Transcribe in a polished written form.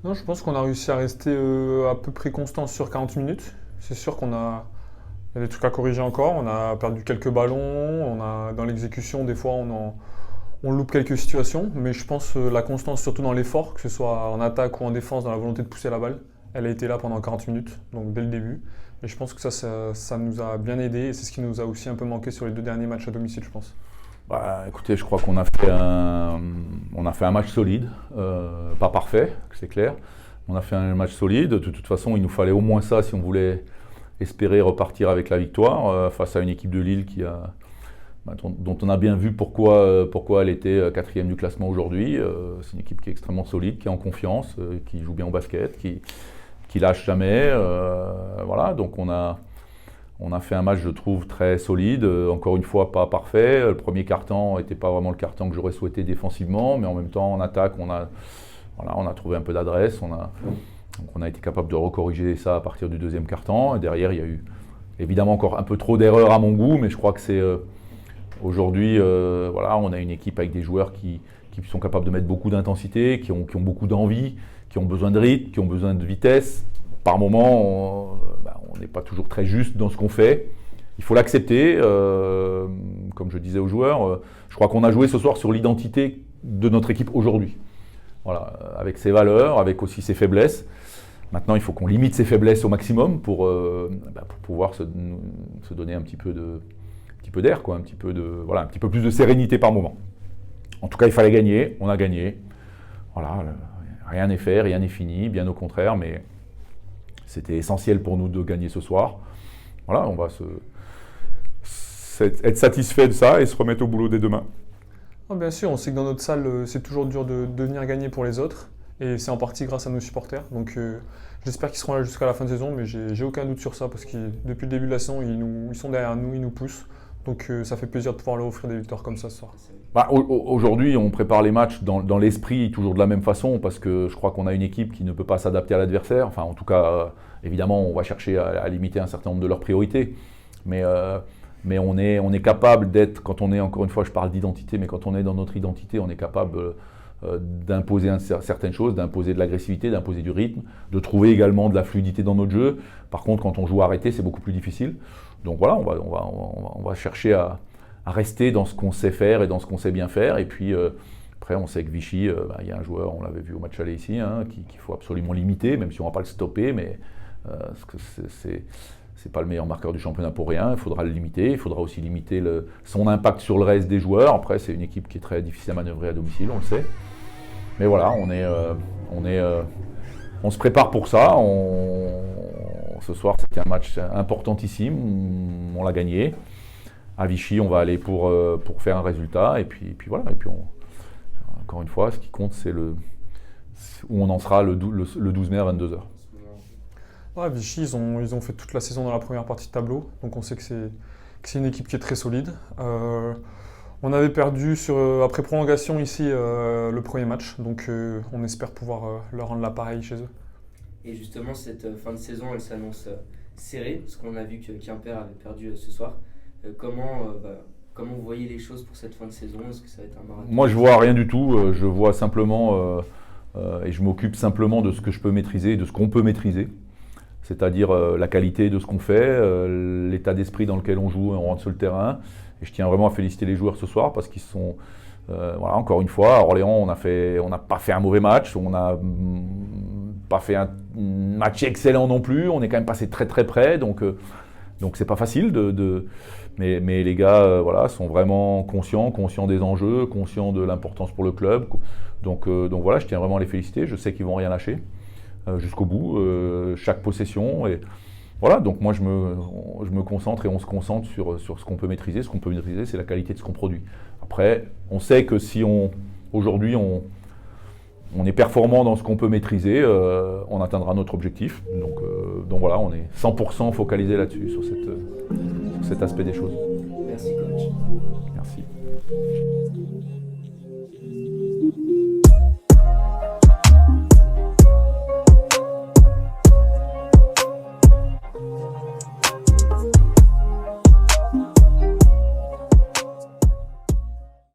Non, je pense qu'on a réussi à rester à peu près constant sur 40 minutes. C'est sûr il y a des trucs à corriger encore. On a perdu quelques ballons. Dans l'exécution, des fois, on loupe quelques situations. Mais je pense la constance, surtout dans l'effort, que ce soit en attaque ou en défense, dans la volonté de pousser la balle, elle a été là pendant 40 minutes, donc dès le début. Et je pense que ça nous a bien aidé. Et c'est ce qui nous a aussi un peu manqué sur les 2 derniers matchs à domicile, je pense. Bah, écoutez, je crois qu'on a fait un match solide, pas parfait, c'est clair. On a fait un match solide. De toute façon, il nous fallait au moins ça si on voulait espérer repartir avec la victoire face à une équipe de Lille dont on a bien vu pourquoi elle était 4e du classement aujourd'hui. C'est une équipe qui est extrêmement solide, qui est en confiance, qui joue bien au basket, qui lâche jamais. Voilà, donc on a fait un match, je trouve, très solide. Encore une fois, pas parfait. Le premier quart-temps n'était pas vraiment le quart-temps que j'aurais souhaité défensivement, mais en même temps, en attaque, on a trouvé un peu d'adresse. Donc on a été capable de recorriger ça à partir du deuxième quart-temps. Et derrière, il y a eu évidemment encore un peu trop d'erreurs à mon goût, mais je crois que c'est aujourd'hui, on a une équipe avec des joueurs qui sont capables de mettre beaucoup d'intensité, qui ont beaucoup d'envie, qui ont besoin de rythme, qui ont besoin de vitesse. Par moments, on n'est pas toujours très juste dans ce qu'on fait. Il faut l'accepter. Comme je disais aux joueurs, je crois qu'on a joué ce soir sur l'identité de notre équipe aujourd'hui. Voilà, avec ses valeurs, avec aussi ses faiblesses. Maintenant, il faut qu'on limite ses faiblesses au maximum pour pouvoir se donner un petit peu d'air, un petit peu plus de sérénité par moment. En tout cas, il fallait gagner. On a gagné. Voilà, rien n'est fait, rien n'est fini, bien au contraire, mais c'était essentiel pour nous de gagner ce soir. Voilà, on va être satisfait de ça et se remettre au boulot dès demain. Ah, bien sûr, on sait que dans notre salle, c'est toujours dur de venir gagner pour les autres. Et c'est en partie grâce à nos supporters. Donc j'espère qu'ils seront là jusqu'à la fin de saison, mais j'ai aucun doute sur ça parce que depuis le début de la saison, ils sont derrière nous, ils nous poussent. Donc ça fait plaisir de pouvoir leur offrir des victoires comme ça ce soir. Aujourd'hui, on prépare les matchs dans l'esprit toujours de la même façon parce que je crois qu'on a une équipe qui ne peut pas s'adapter à l'adversaire. Enfin, en tout cas, évidemment, on va chercher à limiter un certain nombre de leurs priorités. Mais on est capable d'être, quand on est, encore une fois, je parle d'identité, mais quand on est dans notre identité, on est capable d'imposer certaines choses, d'imposer de l'agressivité, d'imposer du rythme, de trouver également de la fluidité dans notre jeu. Par contre, quand on joue arrêté, c'est beaucoup plus difficile. Donc voilà, on va chercher à rester dans ce qu'on sait faire et dans ce qu'on sait bien faire. Et puis après, on sait que Vichy, il y a un joueur, on l'avait vu au match aller ici, qu'il faut absolument limiter, même si on ne va pas le stopper, mais parce que c'est pas le meilleur marqueur du championnat pour rien. Il faudra le limiter. Il faudra aussi limiter son impact sur le reste des joueurs. Après, c'est une équipe qui est très difficile à manœuvrer à domicile, on le sait. Mais voilà, on se prépare pour ça. Ce soir, c'était un match importantissime. On l'a gagné. À Vichy, on va aller pour faire un résultat. Et puis voilà. Et puis encore une fois, ce qui compte, c'est où on en sera le 12 mai à 22h. Ouais, Vichy, ils ont fait toute la saison dans la première partie de tableau. Donc on sait que c'est une équipe qui est très solide. On avait perdu après prolongation ici le premier match. Donc on espère pouvoir leur rendre l'appareil chez eux. Et justement, cette fin de saison, elle s'annonce serrée, parce qu'on a vu que Quimper avait perdu ce soir. Comment vous voyez les choses pour cette fin de saison? Est-ce que ça va être un marathon? Moi, je vois rien du tout. Je vois simplement, et je m'occupe simplement de ce que je peux maîtriser, de ce qu'on peut maîtriser. C'est-à-dire la qualité de ce qu'on fait, l'état d'esprit dans lequel on joue et on rentre sur le terrain. Et je tiens vraiment à féliciter les joueurs ce soir parce qu'ils sont... voilà, encore une fois, à Orléans, on n'a pas fait un mauvais match, on n'a pas fait un match excellent non plus, on est quand même passé très très près, donc c'est pas facile mais les gars sont vraiment conscients des enjeux, conscients de l'importance pour le club. Donc voilà, je tiens vraiment à les féliciter, je sais qu'ils vont rien lâcher jusqu'au bout, chaque possession. Et voilà, donc moi je me concentre et on se concentre sur ce qu'on peut maîtriser. Ce qu'on peut maîtriser, c'est la qualité de ce qu'on produit. Après, on sait que si aujourd'hui on est performant dans ce qu'on peut maîtriser, on atteindra notre objectif. Donc voilà, on est 100% focalisé là-dessus, sur cet aspect des choses. Merci coach. Merci.